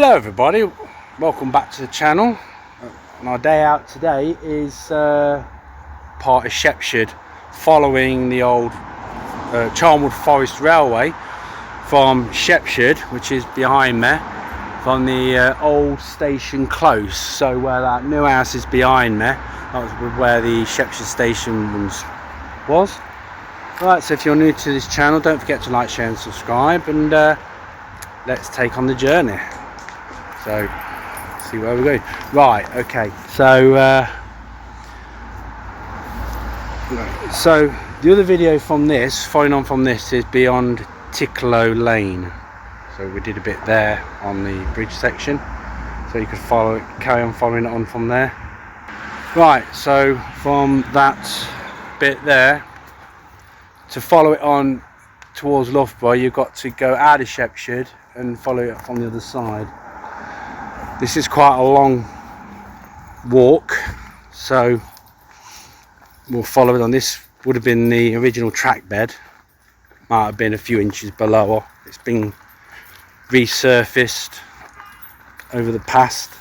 Hello everybody, welcome back to the channel. And our day out today is part of Shepshed, following the old Charnwood Forest Railway from Shepshed, which is behind there, from the old station close. So where that new house is behind there, that was where the Shepshed station was. Right, so if you're new to this channel, don't forget to like, share and subscribe, and let's take on the journey. So see where we're going. Right, okay, so the other video from this, following on from this, is beyond Ticklow Lane. So we did a bit there on the bridge section, so you could carry on following it on from there. Right, so from that bit there to follow it on towards Loughborough, you've got to go out of Shepshed and follow it on the other side. This is quite a long walk, so we'll follow it on. This would have been the original track bed, might have been a few inches below. It's been resurfaced over the past.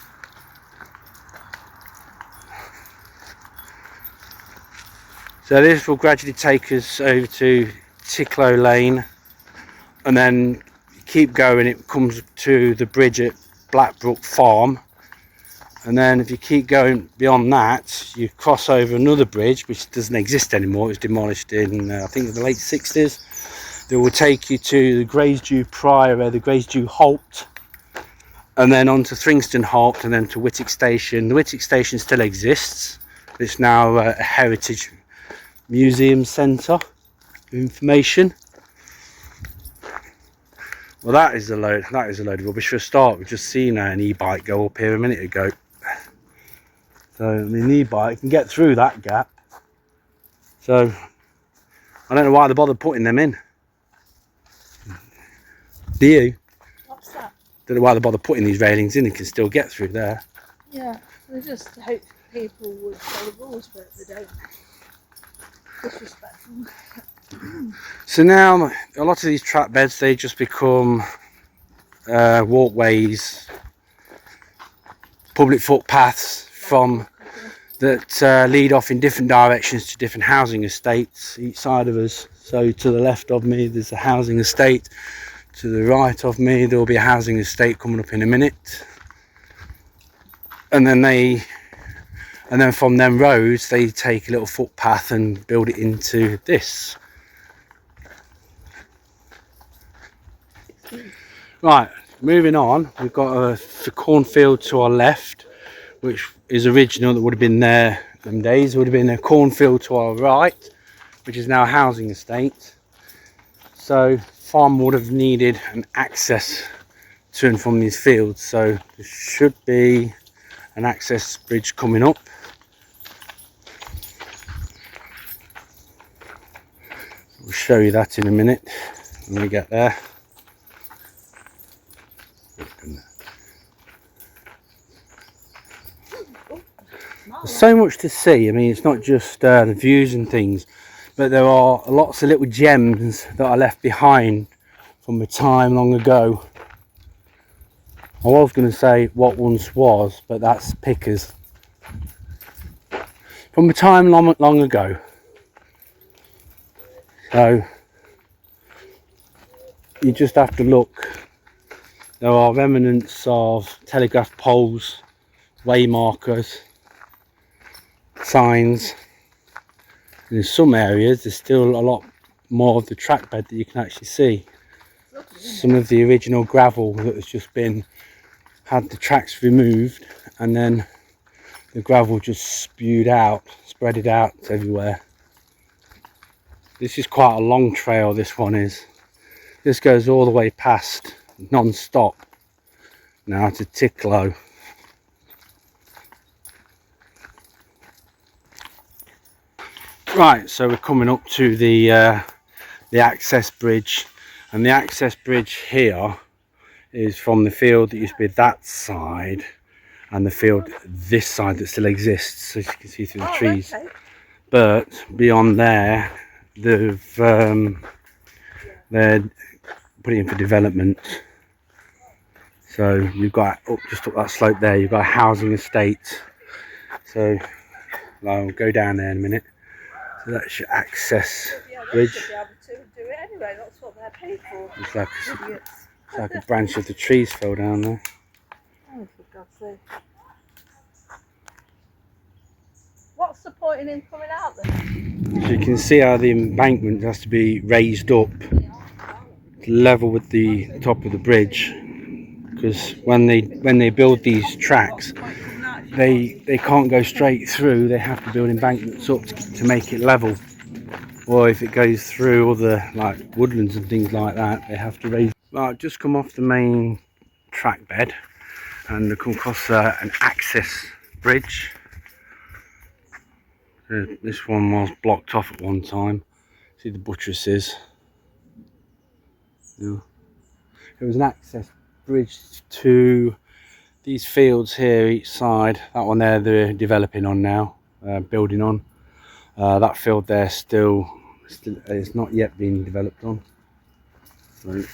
So this will gradually take us over to Ticklow Lane, and then keep going, it comes to the bridge at Blackbrook Farm, and then if you keep going beyond that, you cross over another bridge which doesn't exist anymore. It was demolished in I think the late 60s. That will take you to the Graysdew Priory, the Graysdew Halt, and then on to Thringston Halt, and then to Whitwick Station. The Whitwick Station still exists. It's now a heritage museum centre of information. Well, that is a load of rubbish. For a start, we've just seen an e-bike go up here a minute ago. So I mean, the e-bike can get through that gap. So I don't know why they bothered putting them in. Do you? What's that? Don't know why they bother putting these railings in. It can still get through there. Yeah, they just hope people would follow the rules, but they don't. Disrespectful. So now a lot of these track beds, they just become walkways, public footpaths from that lead off in different directions to different housing estates each side of us. So to the left of me there's a housing estate, to the right of me there will be a housing estate coming up in a minute, and then from them roads they take a little footpath and build it into this. Right, moving on, we've got a cornfield to our left, which is original, that would have been there them days. Would have been a cornfield to our right, which is now a housing estate. So farm would have needed an access to and from these fields, so there should be an access bridge coming up. We'll show you that in a minute when we get there. There's so much to see. I mean, it's not just the views and things, but there are lots of little gems that are left behind from a time long ago. I was going to say what once was, but that's pickers. From a time long ago. So you just have to look. There are remnants of telegraph poles, way markers, signs. In some areas there's still a lot more of the track bed that you can actually see. Some of the original gravel that has just had the tracks removed, and then the gravel just spread it out everywhere. This is quite a long trail, this one is. This goes all the way past, non-stop, now to Ticklow. Right, so we're coming up to the access bridge, and the access bridge here is from the field that used to be that side, and the field this side that still exists, as you can see through the trees. Okay. But beyond there, they're putting in for development. So you've got just up that slope there, you've got a housing estate. So I'll go down there in a minute. So that's your access bridge. They should be able to do it anyway. That's what they're paid for. It's like, Idiots. it's like a branch of the trees fell down there. Oh, for God's sake. What's the point in him coming out then? So you can see how the embankment has to be raised up level with the top of the bridge, because when they build these tracks, they can't go straight through. They have to build embankments up to make it level. Or if it goes through other like woodlands and things like that, they have to raise. Well, I've just come off the main track bed and I've come across an access bridge. This one was blocked off at one time. See the buttresses. Yeah. It was an access bridge to these fields here each side. That one there they're developing on now, building on. That field there still it's not yet been developed on. So,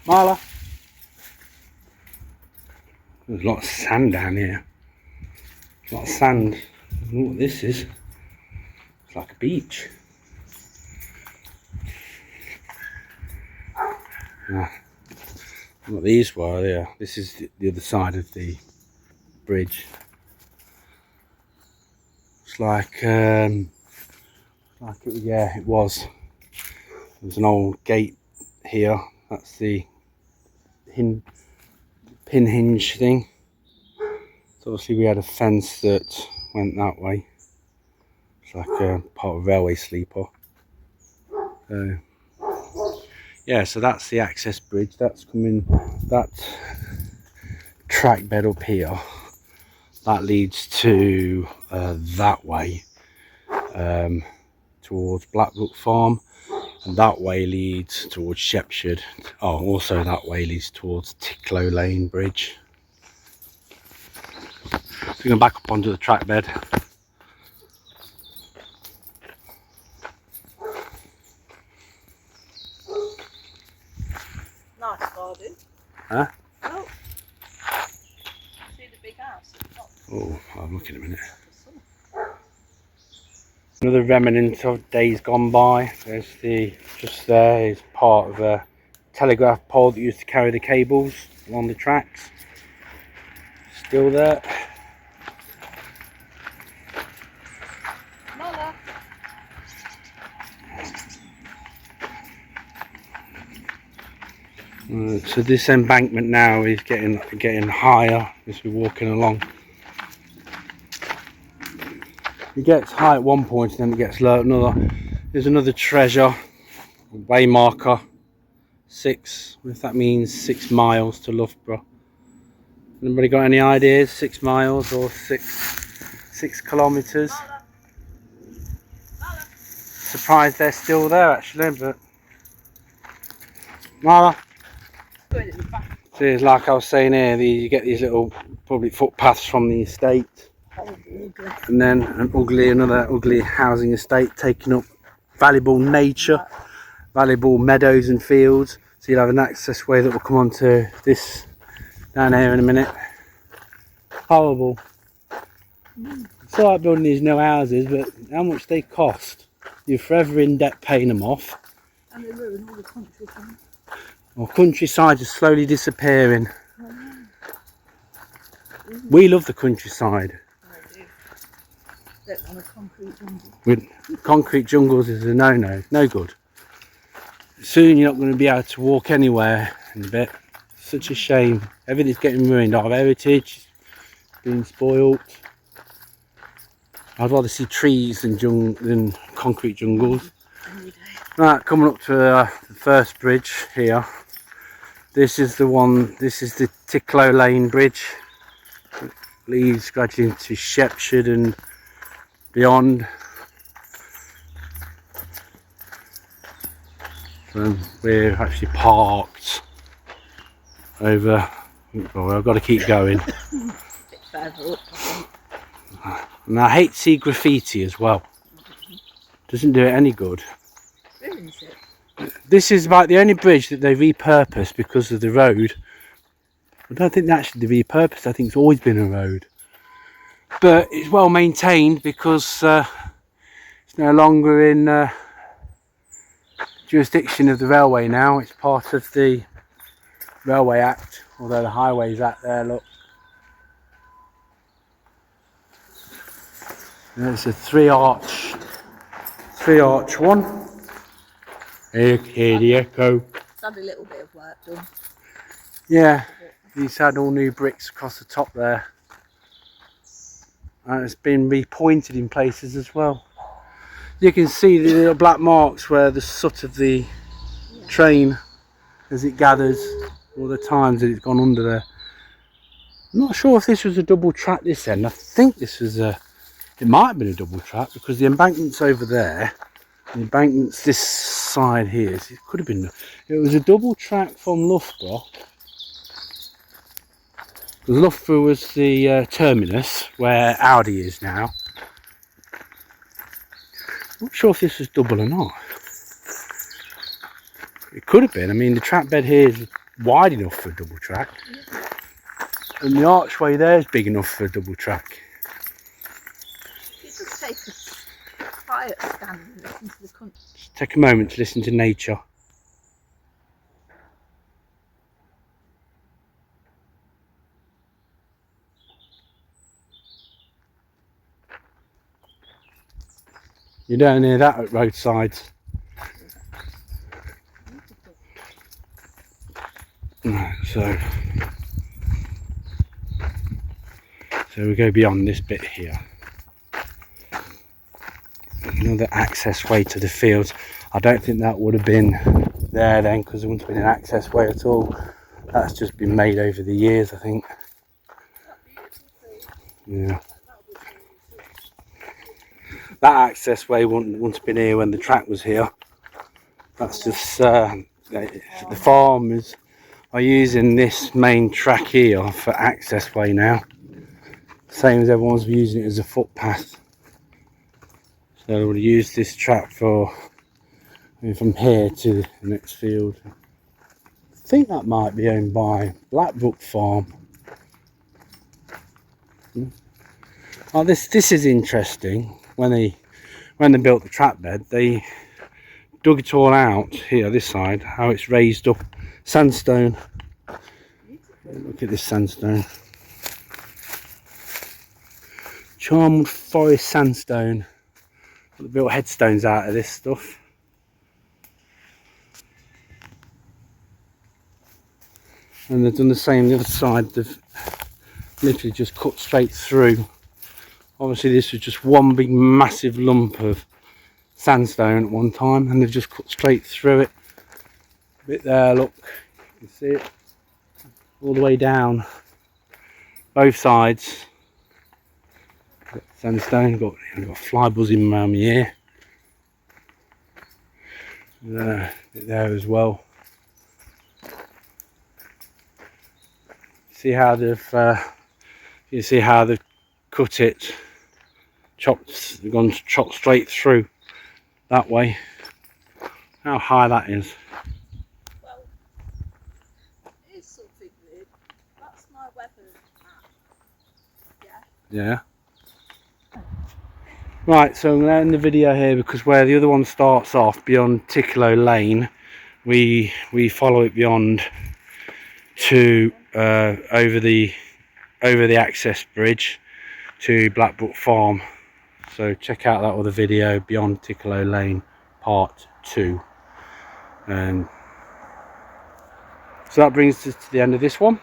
Marla, there's a lot of sand down here. A lot of sand. I don't know what this is. It's like a beach. What these were, yeah. This is the other side of the bridge. It's like, yeah, it was. There's an old gate here. That's the pin hinge thing. So obviously we had a fence that went that way. It's like a part of a railway sleeper. So yeah, so that's the access bridge. That's coming, that track bed up here, that leads to that way, towards Blackbrook Farm, and that way leads towards Shepshed. Oh, also that way leads towards Ticklow Lane Bridge. So we're going back up onto the track bed. Nice garden. Huh? Oh. See the big house at the top? Oh, I'll look in a minute. Another remnant of days gone by. There's just there is part of a telegraph pole that used to carry the cables along the tracks. Still there. Mother. So this embankment now is getting higher as we're walking along. It gets high at one point and then it gets low at another. There's another treasure, way marker, 6, if that means 6 miles to Loughborough. Anybody got any ideas? 6 miles or 6 kilometres? Surprised they're still there actually, but Marla. So it's like I was saying here, you get these little public footpaths from the estate. And then another ugly housing estate taking up valuable nature, valuable meadows and fields. So you'll have an access way that will come onto this down here in a minute. Horrible. It's alright building these new houses, but how much they cost? You're forever in debt paying them off. And they ruin all the countryside. Well, countryside is slowly disappearing. We love the countryside. Don't want a concrete jungle. With concrete jungles is a no-no, no good. Soon you're not going to be able to walk anywhere in a bit. Such a shame. Everything's getting ruined. Our heritage being spoilt. I'd rather see trees than concrete jungles. Right, coming up to the first bridge here. This is the one. This is the Ticklow Lane Bridge. It leads gradually into Shepshed and beyond. So we're actually parked over. Well, I've got to keep going. A bit further up, I think. And I hate to see graffiti as well. Doesn't do it any good. Ruins it. This is about the only bridge that they repurposed because of the road. I don't think actually they repurposed. I think it's always been a road, but it's well maintained because it's no longer in jurisdiction of the railway now. It's part of the Railway Act, although the Highways Act there, look. There's a three arch one. Here the echo. It's had a little bit of work done. Yeah, he's had all new bricks across the top there. And it's been repointed in places as well. You can see the little black marks where the soot of the train, as it gathers, all the times that it's gone under there. I'm not sure if this was a double track this end. I think this was it might have been a double track because the embankment's over there. The embankment's this side here. So it could have been. It was a double track from Loughborough. Because Loughborough was the terminus where Audi is now. Not sure if this was double or not. It could have been. I mean, the track bed here is wide enough for a double track. And the archway there is big enough for a double track. You just take a quiet stand and listen to the country. Just take a moment to listen to nature. You don't hear that at roadsides. Right, so we go beyond this bit here. Another access way to the fields. I don't think that would have been there then because there wouldn't have been an access way at all. That's just been made over the years, I think. Yeah. That access way wouldn't have been here when the track was here. That's just the farmers are using this main track here for access way now. Same as everyone's using it as a footpath. So they would use this track for from here to the next field. I think that might be owned by Blackbrook Farm. Oh, this is interesting. When they built the track bed, they dug it all out here, this side, how it's raised up sandstone. Look at this sandstone. Charnwood Forest sandstone. They built headstones out of this stuff. And they've done the same the other side. They've literally just cut straight through. Obviously this was just one big massive lump of sandstone at one time, and they've just cut straight through it. A bit there, look, you can see it all the way down both sides. Got sandstone, got fly buzzing around my ear. A bit there as well. See how they've you see how they've cut it, chopped straight through that way. How high that is. Well, it is something weird. That's my weather app. Yeah. Yeah. Right, so I'm going to end the video here because where the other one starts off beyond Ticklow Lane, we follow it beyond to over the access bridge to Blackbrook Farm. So check out that other video, Beyond Ticklow Lane Part 2. So that brings us to the end of this one.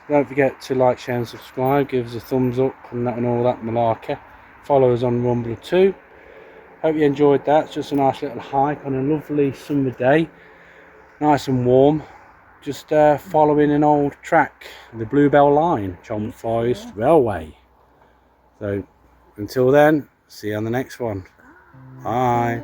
Don't forget to like, share and subscribe, give us a thumbs up and all that malarkey. Follow us on Rumble too. Hope you enjoyed that. It's just a nice little hike on a lovely summer day. Nice and warm. Just following an old track, the Bluebell Line, Charnwood Forest Railway. So until then, see you on the next one. Bye.